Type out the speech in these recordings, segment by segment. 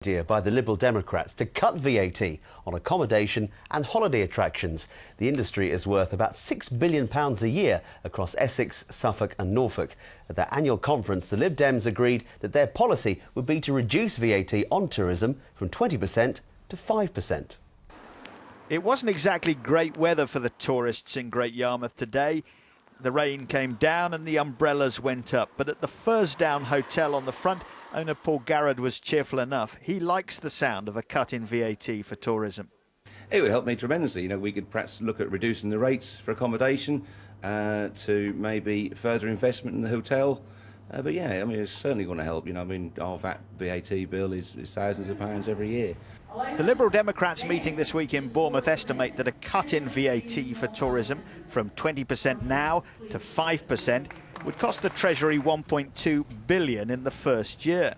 Idea by the Liberal Democrats to cut VAT on accommodation and holiday attractions. The industry is worth about £6 billion a year across Essex, Suffolk and Norfolk. At their annual conference, the Lib Dems agreed that their policy would be to reduce VAT on tourism from 20% to 5%. It wasn't exactly great weather for the tourists in Great Yarmouth today. The rain came down and the umbrellas went up. But at the Fursdown Hotel on the front, owner Paul Garrard was cheerful enough. He likes the sound of a cut in VAT for tourism. It would help me tremendously. You know, we could perhaps look at reducing the rates for accommodation to maybe further investment in the hotel. But yeah, I mean, it's certainly going to help. You know, I mean, our VAT bill is thousands of pounds every year. The Liberal Democrats meeting this week in Bournemouth estimate that a cut in VAT for tourism from 20% now to 5% would cost the Treasury £1.2 billion in the first year.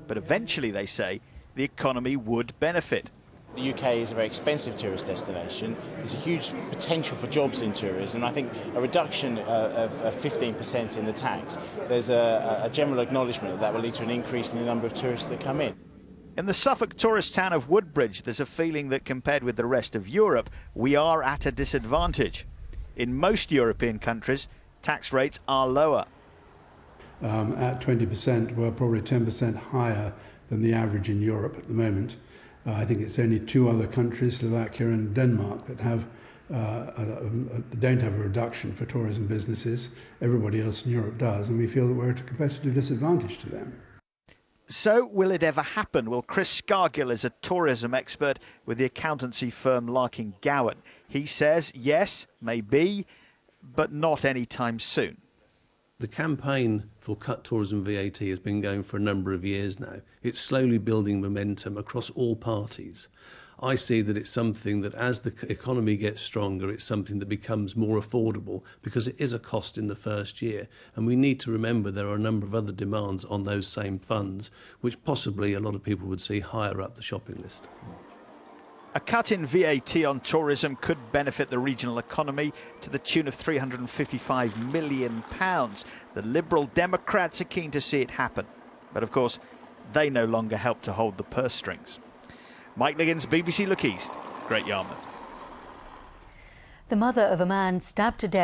But eventually, they say, the economy would benefit. The UK is a very expensive tourist destination. There's a huge potential for jobs in tourism. I think a reduction of 15% in the tax, there's a general acknowledgement that will lead to an increase in the number of tourists that come in. In the Suffolk tourist town of Woodbridge, there's a feeling that compared with the rest of Europe, we are at a disadvantage. In most European countries, tax rates are lower. At 20%, we're probably 10% higher than the average in Europe at the moment. I think it's only two other countries, Slovakia and Denmark, that don't have a reduction for tourism businesses. Everybody else in Europe does, and we feel that we're at a competitive disadvantage to them. So, will it ever happen? Well, Chris Scargill is a tourism expert with the accountancy firm Larkin Gowan. He says, yes, maybe, but not anytime soon. The campaign for cut tourism VAT has been going for a number of years now. It's slowly building momentum across all parties. I see that it's something that as the economy gets stronger, it's something that becomes more affordable because it is a cost in the first year. And we need to remember there are a number of other demands on those same funds, which possibly a lot of people would see higher up the shopping list. A cut in VAT on tourism could benefit the regional economy to the tune of £355 million. The Liberal Democrats are keen to see it happen. But of course, they no longer help to hold the purse strings. Mike Liggins, BBC Look East, Great Yarmouth. The mother of a man stabbed to death